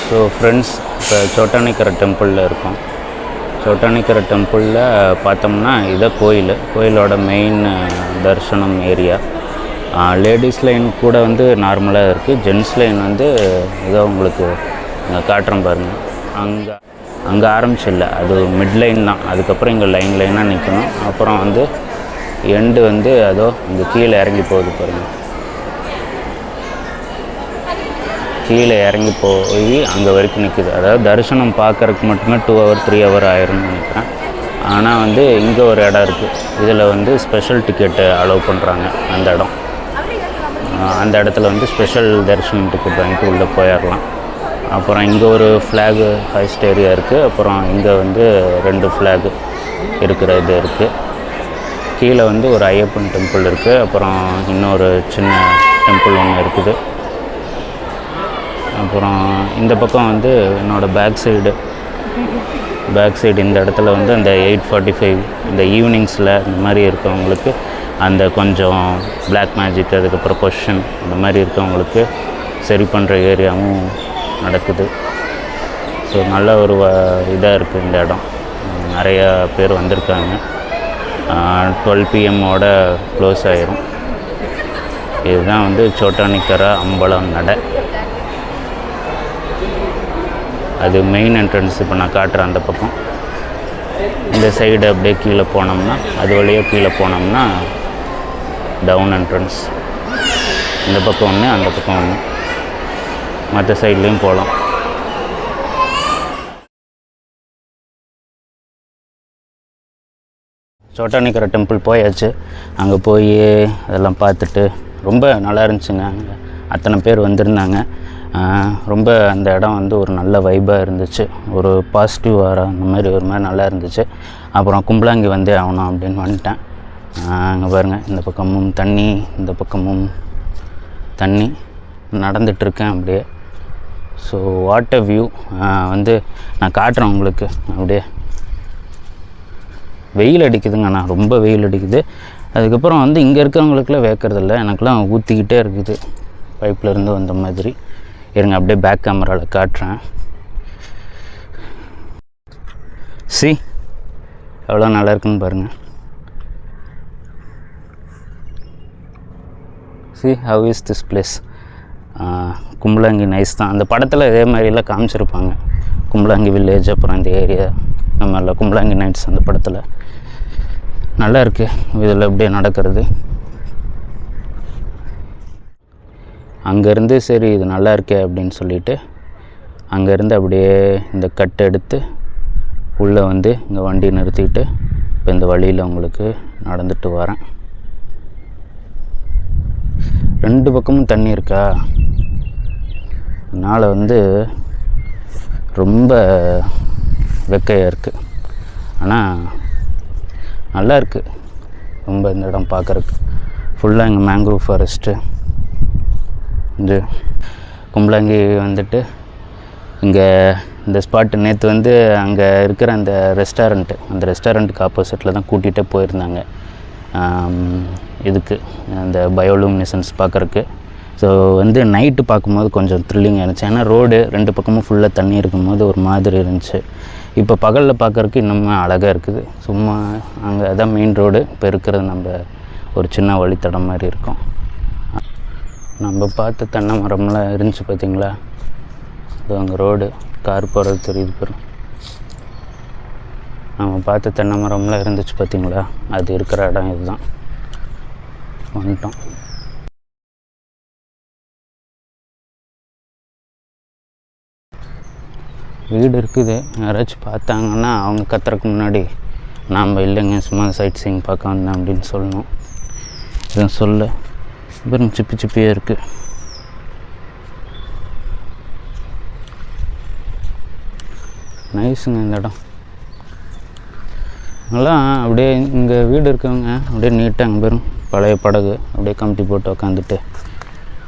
So friends, இப்போ சோட்டானிக்கரை டெம்பிளில் இருக்கோம். சோட்டானிக்கரை டெம்பிளில் பார்த்தோம்னா இதை கோயிலோட மெயின் தரிசனம் ஏரியா. லேடிஸ் லைன் கூட வந்து நார்மலாக இருக்குது. ஜென்ட்ஸ் லைன் வந்து ஏதோ உங்களுக்கு இங்கே காட்டுறோம் பாருங்கள். அங்கே ஆரம்பிச்சில்ல, அது மிட் லைன் தான். அதுக்கப்புறம் இங்கே லைனாக நிற்கணும். அப்புறம் வந்து எண்டு வந்து அதோ இங்கே கீழே இறங்கி போகுது பாருங்கள். கீழே இறங்கி போய் அங்கே வரைக்கும் நிற்குது. அதாவது தரிசனம் பார்க்குறதுக்கு மட்டுமே 2 hour 3 hour ஆயிரும்னு நினைக்கிறேன். ஆனால் வந்து இங்கே ஒரு இடம் இருக்குது. இதில் வந்து ஸ்பெஷல் டிக்கெட்டு அலோவ் பண்ணுறாங்க. அந்த இடத்துல வந்து ஸ்பெஷல் தரிசனம் டிக்கெட் வாங்கிட்டு உள்ளே போயிடலாம். அப்புறம் இங்கே ஒரு ஃப்ளாகு ஹைஸ்ட் ஏரியா இருக்குது. அப்புறம் இங்கே வந்து 2 ஃப்ளாகு இருக்கிற இது இருக்குது. கீழே வந்து ஒரு ஐயப்பன் டெம்பிள் இருக்குது. அப்புறம் இன்னொரு சின்ன டெம்பிள் ஒன்று இருக்குது. அப்புறம் இந்த பக்கம் வந்து என்னோடய பேக் சைடு இந்த இடத்துல வந்து அந்த 8:45 இந்த ஈவினிங்ஸில் இந்த மாதிரி இருக்கவங்களுக்கு அந்த கொஞ்சம் பிளாக் மேஜிக், அதுக்கப்புறம் பொஷன் இந்த மாதிரி இருக்கவங்களுக்கு சரி பண்ணுற ஏரியாவும் நடக்குது. ஸோ நல்ல ஒரு இதாக இருக்குது இந்த இடம். நிறையா பேர் வந்திருக்காங்க. 12 PM க்ளோஸ் ஆகிரும். இதுதான் வந்து சோட்டானிக்கரை அம்பலம் நடை. அது மெயின் என்ட்ரன்ஸ். இப்போ நான் காட்டுறேன் அந்த பக்கம். இந்த சைடு அப்படியே கீழே போனோம்னா, அது வழியாக கீழே போனோம்னா டவுன் என்ட்ரன்ஸ். இந்த பக்கம் ஒன்று, அந்த பக்கம் ஒன்று. மற்ற சைட்லேயும் போகலாம். சோட்டானிக்கரை டெம்பிள் போயாச்சு. அங்கே போய் அதெல்லாம் பார்த்துட்டு ரொம்ப நல்லா இருந்துச்சுங்க. அங்கே அத்தனை பேர் வந்திருந்தாங்க. ரொம்ப அந்த இடம் வந்து ஒரு நல்ல வைப்பாக இருந்துச்சு. ஒரு பாசிட்டிவ் வர அந்த மாதிரி ஒரு மாதிரி நல்லா இருந்துச்சு. அப்புறம் கும்பலாங்கி வந்தே ஆகணும் அப்படின்னு வந்துட்டேன். அங்கே பாருங்கள், இந்த பக்கமும் தண்ணி, இந்த பக்கமும் தண்ணி. நடந்துகிட்ருக்கேன் அப்படியே. So what a view. வந்து நான் காட்டுறேன் உங்களுக்கு. அப்படியே வெயில் அடிக்குதுங்க. நான் ரொம்ப வெயில் அடிக்குது. அதுக்கப்புறம் வந்து இங்கே இருக்கிறவங்களுக்குலாம் வேக்கிறதில்ல, எனக்குலாம் ஊற்றிக்கிட்டே இருக்குது பைப்லேருந்து வந்த மாதிரி. இருங்க அப்படியே பேக் கேமராவில் காட்டுறேன். எவ்வளோ நல்லா இருக்குன்னு பாருங்கள். How is this place. Kumbalangi nice தான். அந்த படத்தில் இதே மாதிரிலாம் காமிச்சிருப்பாங்க. கும்பலாங்கி வில்லேஜ், அப்புறம் இந்த ஏரியா நம்மள கும்பலாங்கி நைட்ஸ் அந்த படத்தில் நல்லா இருக்குது. இதில் அப்படியே நடக்கிறது. அங்கேருந்து சரி இது நல்லா இருக்கே அப்படின்னு சொல்லிவிட்டு அங்கேருந்து அப்படியே இந்த கட்டை எடுத்து உள்ளே வந்து இங்கே வண்டி நிறுத்திட்டு இப்போ இந்த வழியில் உங்களுக்கு நடந்துட்டு வரேன். 2 பக்கமும் தண்ணி இருக்கா, அதனால் வந்து ரொம்ப வெக்கையாக இருக்குது. ஆனால் நல்லா இருக்குது ரொம்ப. இந்த இடம் பார்க்குறக்கு ஃபுல்லாக இங்கே மேங்க்ரூவ் ஃபாரஸ்ட்டு. இந்த கும்பலாங்கி வந்துட்டு இங்கே இந்த ஸ்பாட்டு நேற்று வந்து அங்கே இருக்கிற அந்த ரெஸ்டாரண்ட்டுக்கு ஆப்போசிட்டில் தான் கூட்டிகிட்டே போயிருந்தாங்க. இதுக்கு அந்த பயோலூமினேஷன்ஸ் பார்க்குறக்கு. ஸோ வந்து நைட்டு பார்க்கும்போது கொஞ்சம் த்ரில்லிங்காக இருந்துச்சு. ஏன்னா ரோடு 2 பக்கமும் ஃபுல்லாக தண்ணி இருக்கும்போது ஒரு மாதிரி இருந்துச்சு. இப்போ பகலில் பார்க்குறக்கு இன்னுமே அழகாக இருக்குது. சும்மா அங்கே அதான் மெயின் ரோடு. இப்போ இருக்கிறது நம்ம ஒரு சின்ன வழித்தடம் மாதிரி இருக்கும். நம்ம பார்த்து தென்னை மரம்லாம் இருந்துச்சு பார்த்திங்களா. அது அங்கே ரோடு கார் போகிறது தெரியுது பாருங்க. நம்ம பார்த்து தென்னை மரம்லாம் இருந்துச்சு பார்த்திங்களா, அது இருக்கிற இடம் இதுதான். வந்துட்டோம். வீடு இருக்குது. யாராச்சும் பார்த்தாங்கன்னா அவங்க கத்துறதுக்கு முன்னாடி நாம் இல்லைங்க சும்மா சைட் சீயிங் பார்க்க வந்தேன் அப்படின்னு சொல்லணும். எதுவும் சொல்ல வெறும் சிப்பியாக இருக்குது. நைஸுங்க இந்த இடம். நல்லா அப்படியே இங்கே வீடு இருக்கவங்க அப்படியே நீட்டாக அங்கே பெரும் பழைய படகு அப்படியே கமிட்டி போட்டு உக்காந்துட்டு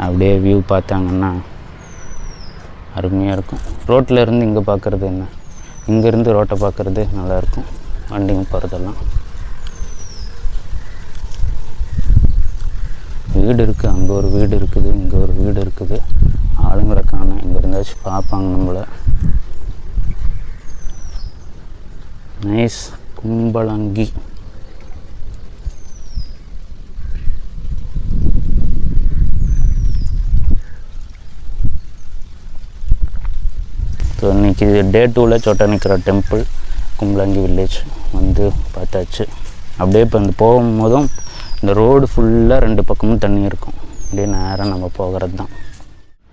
அப்படியே வியூ பார்த்தாங்கன்னா அருமையாக இருக்கும். ரோட்டில் இருந்து இங்கே பார்க்குறது என்ன, இங்கேருந்து ரோட்டை பார்க்குறது நல்லாயிருக்கும். வண்டிங்க போகிறதெல்லாம் வீடு இருக்குது, அங்கே ஒரு வீடு இருக்குது, இங்கே ஒரு வீடு இருக்குது. ஆளுங்களை காணோம். இங்கே இருந்தாச்சும் பார்ப்பாங்க நம்மளை. நைஸ். கும்பலங்கி. ஸோ இன்றைக்கி டே 2ல் சோட்டானிக்கரா டெம்பிள் கும்பலங்கி வில்லேஜ் வந்து பார்த்தாச்சு. அப்படியே இப்போ இந்த போகும்போதும் இந்த ரோடு ஃபுல்லாக 2 பக்கமும் தண்ணி இருக்கும். அப்படியே நேராக நம்ம போகிறது தான்.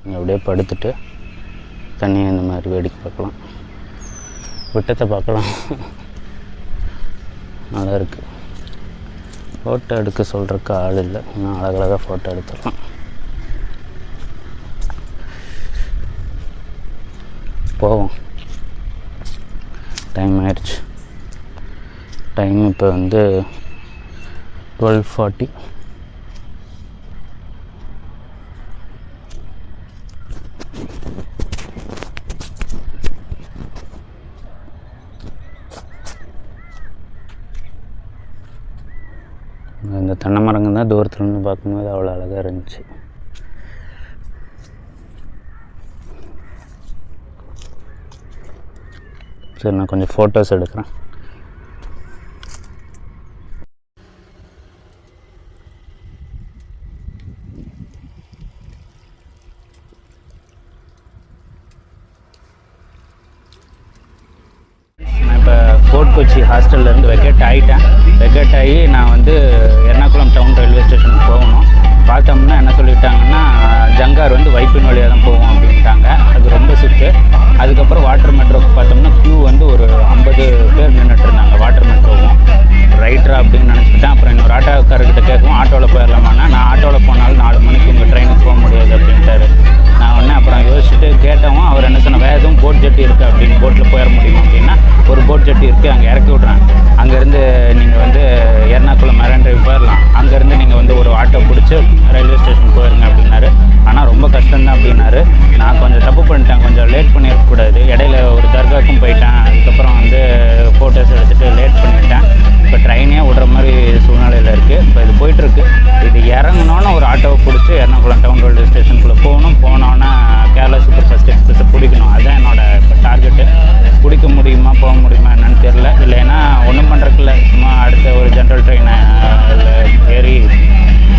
இங்கே அப்படியே படுத்துட்டு தண்ணியை இந்த மாதிரி வேடிக்கை பார்க்கலாம், விட்டத்தை பார்க்கலாம். நல்லா இருக்குது. ஃபோட்டோ எடுக்க சொல்கிறக்கு ஆள் இல்லை, இன்னும் அழகழகாக ஃபோட்டோ எடுத்துடலாம். போவோம். டைம் ஆயிடுச்சு. டைம் இப்போ வந்து 12:40. இந்த தென்னை மரங்கள் தான் தூரத்தில் இருந்து பார்க்கும்போது அவ்வளோ அழகாக இருந்துச்சு. சரி, நான் கொஞ்சம் ஃபோட்டோஸ் எடுக்கிறேன். நான் இப்போ ஃபோர்ட் கொச்சி ஹாஸ்டல்லேருந்து வெக்கேட் ஆகிட்டேன். வெக்கேட் ஆகி நான் வந்து எர்ணாகுளம் டவுன் ரயில்வே ஸ்டேஷனுக்கு போகணும். பார்த்தோம்னா என்ன சொல்லிட்டாங்கன்னா, ஜங்கார் வந்து வைப்பின் வழியாக தான் போவோம் அப்படின்ட்டாங்க. அது ரொம்ப சுற்று. அதுக்கப்புறம் வாட்டர் மெட்ரோக்கு பார்த்தோம்னா க்யூ வந்து ஒரு 50 பேர் நின்றுட்டு இருந்தாங்க. வாட்டர் மெட்ரோவும் ரைட்டரா அப்படின்னு நினச்சிக்கிட்டேன். அப்புறம் இன்னொரு ஆட்டோக்காரர்கிட்ட கேட்கவும் ஆட்டோவில் போயிடலாமான்னா, நான் ஆட்டோவில் போனாலும் 4 மணிக்கு உங்கள் ட்ரெயினுக்கு போக முடியாது அப்படின்ட்டாரு. நான் உடனே அப்புறம் யோசிச்சுட்டு கேட்டவும் அவர் என்ன சொன்னால், வேறு எதுவும் போட் ஜெட்டி இருக்குது அப்படின்னு, போட்டில் போயிட முடியுமா அப்படின்னா, ஒரு போட் ஜெட்டி இருக்குது, அங்கே இறக்கி விட்றாங்க. அங்கேருந்து நீங்கள் வந்து எர்ணாகுளம் மெரைன் டிரைவ் போயிடலாம். அங்கேருந்து நீங்கள் வந்து ஒரு ஆட்டோ பிடிச்சி ரயில்வே ஸ்டேஷன் போயிருங்க அப்படின்னாரு. ஆனால் ரொம்ப கஷ்டம்தான் அப்படின்னாரு. நான் கொஞ்சம் தப்பு பண்ணிட்டேன், கொஞ்சம் லேட் பண்ணியிருக்கக்கூடாது. இடையில ஒரு தர்காவுக்கும் போயிட்டேன். அதுக்கப்புறம் வந்து ஃபோட்டோஸ் எடுத்துகிட்டு லேட் பண்ணிவிட்டேன். இப்போ ட்ரெயினே விடுற மாதிரி சூழ்நிலையில் இருக்குது. இப்போ இது போயிட்டுருக்கு. இது இறங்கினோன்னு ஒரு ஆட்டோவை பிடிச்சி எர்ணாகுளம் டவுன் ரயில்வே ஸ்டேஷனுக்குள்ளே போனோன்னா கேரளா சூப்பர் ஃபாஸ்ட் எக்ஸ்பிரஸை பிடிக்கணும். அதுதான் என்னோடய இப்போ டார்கெட்டு. பிடிக்க முடியுமா, போக முடியுமா என்னன்னு தெரில. இல்லைன்னா ஒன்றும் பண்ணுறதுக்குள்ள, சும்மா அடுத்த ஒரு ஜென்ரல் ட்ரெயினை ஏறி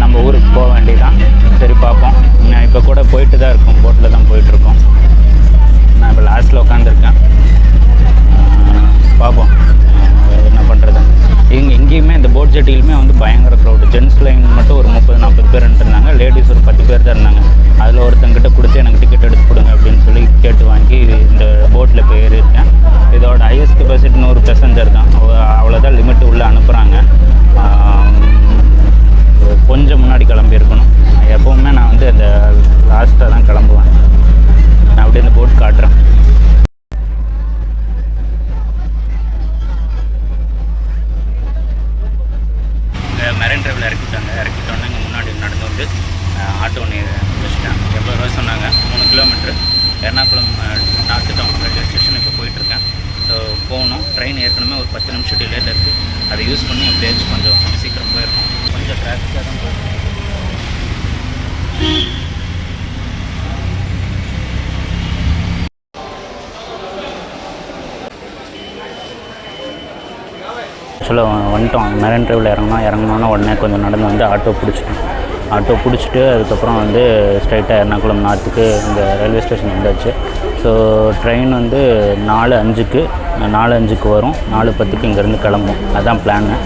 நம்ம ஊருக்கு போக வேண்டியதான். சரி, பார்ப்போம். நான் இப்போ கூட போயிட்டு தான் இருக்கோம், போட்டில் தான் போயிட்டுருக்கோம். நான் இப்போ லாஸ்ட்டில் உட்காந்துருக்கேன். பார்ப்போம் என்ன பண்ணுறதுன்னு. எங்கேயுமே இந்த போட் ஜெட்டிலுமே வந்து பயங்கர க்ரௌடு. ஜென்ஸ் லைன் மட்டும் ஒரு 30-40 பேர் இருந்தாங்க. லேடிஸ் ஒரு 10 பேர் தான் இருந்தாங்க. அதில் ஒருத்தங்கிட்ட கொடுத்து எனக்கு டிக்கெட் எடுத்து கொடுங்க அப்படின்னு சொல்லி கேட்டு வாங்கி இந்த போட்டில் போய் ஏறியிருக்கேன். இதோட ஹையஸ்ட் கெப்பாசிட்டி 100 பேசஞ்சர் தான். அவ்வளோதான் லிமிட் உள்ளே அனுப்புகிறாங்க. கொஞ்சம் முன்னாடி கிளம்பியிருக்கணும். எப்போவுமே நான் வந்து அந்த லாஸ்ட்டாக தான் கிளம்புவேன். நான் அப்படியே இந்த போட் காட்டுறேன். மெரைன் டிரைவில் இறக்கிட்டோன்னே இங்கே முன்னாடி நடந்து வந்து ஆட்டோ ஒன்று வச்சுட்டேன். 80 ரூபா சொன்னாங்க. 3 kilometre Ernakulam north town railway station இப்போ போயிட்டுருக்கேன். ஸோ போகணும். ட்ரெயின் ஏற்கனவே ஒரு 10 நிமிஷம் டிலேட் இருக்குது. அதை யூஸ் பண்ணி எப்படியாச்சும் கொஞ்சம் சீக்கிரம் போயிடணும். கொஞ்சம் டிராஃபிக்காக தான் போகணும். ஆக்சுவலாக வந்துட்டோம். மெரைன் டிரைவில் இறங்கினோன்னா உடனே கொஞ்சம் நடந்து வந்து ஆட்டோ பிடிச்சிட்டு அதுக்கப்புறம் வந்து ஸ்ட்ரைட்டாக எர்ணாகுளம் நார்த்துக்கு இந்த ரயில்வே ஸ்டேஷன் வந்தாச்சு. ஸோ ட்ரெயின் வந்து 4:05க்கு வரும். 4:10க்கு இங்கேருந்து கிளம்பும். அதுதான் பிளான்னு.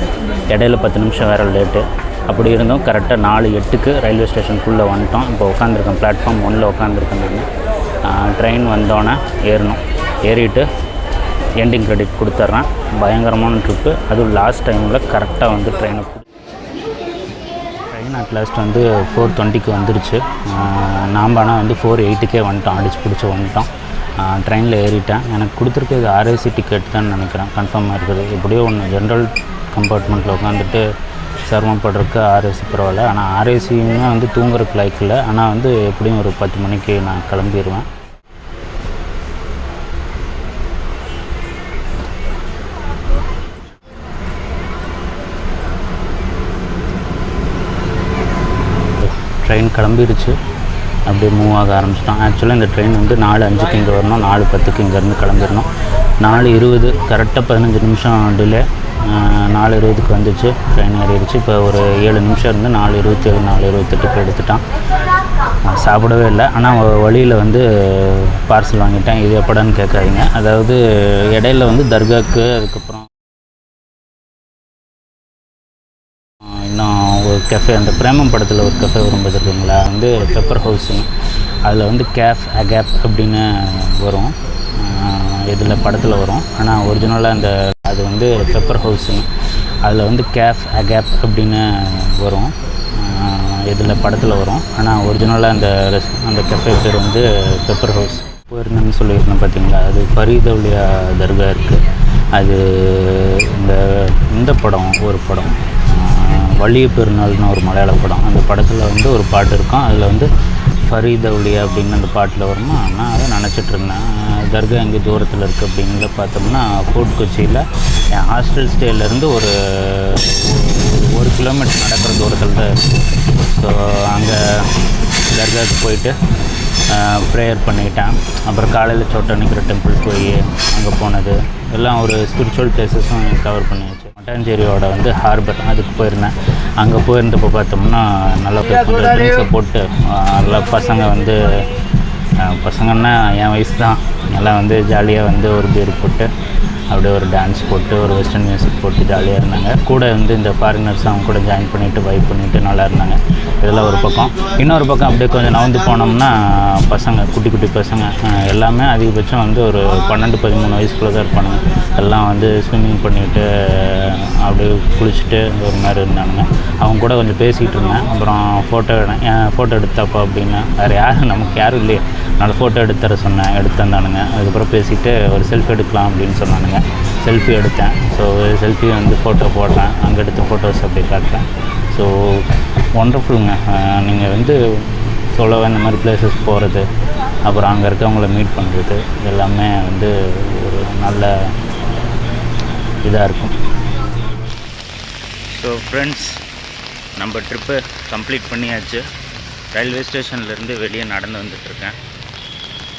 இடையில 10 நிமிஷம் வேறு லேட்டு. அப்படி இருந்தோம். கரெக்டாக 4:08க்கு ரயில்வே ஸ்டேஷனுக்குள்ளே வந்துட்டோம். இப்போ உட்காந்துருக்கேன், பிளாட்ஃபார்ம் 1ல் உட்காந்துருக்கேன் நான். ட்ரெயின் வந்தோன்னே ஏறிட்டு எண்டிங் கிரெடிட் கொடுத்துட்றேன். பயங்கரமான ட்ரிப்பு. அதுவும் லாஸ்ட் டைமில் கரெக்டாக வந்து ட்ரெயின் அட்லாஸ்ட் வந்து 4:20க்கு வந்துருச்சு. நாம் ஆனால் வந்து 4:08க்கே வந்துட்டோம். அடிச்சு பிடிச்சி வந்துட்டோம். ட்ரெயினில் ஏறிட்டேன். எனக்கு கொடுத்துருக்கிறது RAC டிக்கெட் தான் நினைக்கிறேன், கன்ஃபார்மாக இருக்குது. எப்படியோ ஒன்று ஜென்ரல் கம்பார்ட்மெண்ட்டில் உட்காந்துட்டு சிரமப்படுறதுக்கு RAC பரவாயில்ல. ஆனால் RACயுமே வந்து தூங்குறதுக்கு லைக் இல்லை. ஆனால் வந்து எப்படியும் ஒரு 10 மணிக்கு நான் கிளம்பிடுவேன். கிளம்பிருச்சு. அப்படியே மூவ் ஆக ஆரம்பிச்சிட்டோம். ஆக்சுவலாக இந்த ட்ரெயின் வந்து 4:05க்கு இங்கே வரணும், 4:10க்கு இங்கேருந்து கிளம்பிடணும். 4:20 கரெக்டாக 15 நிமிஷம் டிலே. 4:20க்கு வந்துச்சு, ட்ரெயின் ஏறிடுச்சு. இப்போ ஒரு 7 நிமிஷம் இருந்து 4:27 4:28க்கு எடுத்துட்டான். சாப்பிடவே இல்லை. ஆனால் வழியில் வந்து பார்சல் வாங்கிட்டேன். இது எப்படான்னு கேட்காதீங்க. அதாவது இடையில வந்து தர்காவுக்கு, அதுக்கப்புறம் இன்னும் ஒரு கெஃபே, அந்த பிரேமம் படத்தில் ஒரு கெஃபே வரும் பார்த்துருக்கீங்களா, வந்து பெப்பர் ஹவுஸுங்க. அதில் வந்து கேஃப் அகேப் அப்படின்னு வரும், இதில் படத்தில் வரும். ஆனால் ஒரிஜினலாக அது வந்து பெப்பர் ஹவுஸுங்க. அதில் வந்து கேஃப் அகேப் அப்படின்னு வரும், இதில் படத்தில் வரும். ஆனால் ஒரிஜினலாக அந்த கெஃபே பேர் வந்து பெப்பர் ஹவுஸ். போயிருந்தேன்னு சொல்லியிருந்தேன் பார்த்தீங்களா, அது ஃபரீதவுலியா தர்கா இருக்குது. அது இந்த படம், ஒரு படம் வலிய பெருநாள்னு ஒரு மலையாள படம். அந்த படத்தில் வந்து ஒரு பாட்டு இருக்கும். அதில் வந்து ஃபரீதவுலியா அப்படின்னு அந்த பாட்டில் வருமா. நான் அதை நினச்சிட்ருந்தேன், தர்கா எங்கே தூரத்தில் இருக்குது அப்படிங்கிற பார்த்தோம்னா, ஃபோர்ட் கொச்சியில் என் ஹாஸ்டல் ஸ்டேலேருந்து ஒரு 1 கிலோமீட்டர் நடக்கிற தூரத்தில் தான் இருக்குது. ஸோ அங்கே தர்காவுக்கு போயிட்டு ப்ரேயர் பண்ணிட்டேன். அப்புறம் காலையில் சோட்டானிக்கிற டெம்பிள் போய் அங்கே போனது எல்லாம் ஒரு ஸ்பிரிச்சுவல் பிளேஸஸும் கவர் பண்ணியாச்சு. மட்டாஞ்சேரியோட வந்து ஹார்பர், அதுக்கு போயிருந்தேன். அங்கே போயிருந்தப்போ பார்த்தோம்னா நல்லா ட்ரிங்க்ஸை போட்டு நல்லா பசங்கன்னா என் வயசு தான், எல்லாம் வந்து ஜாலியாக வந்து ஒரு பீர் போட்டு அப்படியே ஒரு டான்ஸ் போட்டு ஒரு வெஸ்டர்ன் மியூசிக் போட்டு ஜாலியாக இருந்தாங்க. கூட வந்து இந்த ஃபாரினர்ஸ் அவங்க கூட ஜாயின் பண்ணிவிட்டு வைப் பண்ணிவிட்டு நல்லா இருந்தாங்க. இதெல்லாம் ஒரு பக்கம். இன்னொரு பக்கம் அப்படியே கொஞ்சம் நகர்ந்து போனோம்னா பசங்க, குட்டி குட்டி பசங்க எல்லாமே அதிகபட்சம் வந்து ஒரு 12-13 வயசுக்குள்ளே தான் இருப்பானுங்க. எல்லாம் வந்து ஸ்விம்மிங் பண்ணிவிட்டு அப்படியே குளிச்சுட்டு ஒரு மாதிரி இருந்தானுங்க. அவங்க கூட கொஞ்சம் பேசிகிட்டு இருந்தேன். அப்புறம் ஃபோட்டோ எடுத்தாப்பா அப்படின்னா, வேறு நமக்கு யாரும் இல்லையே, அதனால் ஃபோட்டோ எடுத்துற சொன்னேன். எடுத்து வந்தானுங்க. அதுக்கப்புறம் பேசிவிட்டு ஒரு செல்ஃபி எடுக்கலாம் அப்படின்னு சொன்னானுங்க. செல்ஃபி எடுத்தேன். ஸோ செல்ஃபி வந்து ஃபோட்டோ போடுறேன், அங்கே எடுத்த ஃபோட்டோஸ் அப்படி காட்டுறேன். ஸோ ஒண்டர்ஃபுல்லுங்க. நீங்கள் வந்து சோலோவாக இந்த மாதிரி பிளேஸஸ் போகிறது, அப்புறம் அங்கே இருக்கவங்கள மீட் பண்ணுறது, எல்லாமே வந்து ஒரு நல்ல இதாக இருக்கும். ஸோ ஃப்ரெண்ட்ஸ், நம்ம ட்ரிப்பு கம்ப்ளீட் பண்ணியாச்சு. ரயில்வே ஸ்டேஷன்லேருந்து வெளியே நடந்து வந்துட்டுருக்கேன்.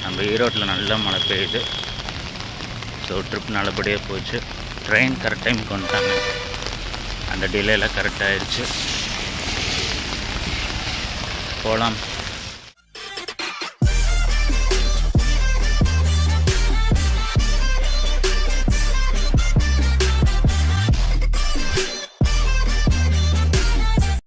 நம்ம ஈரோட்டில் நல்லா மழை பெய்யுது. ஸோ ட்ரிப் நல்லபடியாக போச்சு. ட்ரெயின் கரெக்ட் டைமுக்கு வந்துட்டாங்க. அந்த டிலேலாம் கரெக்டாகிடுச்சு. போகலாம்.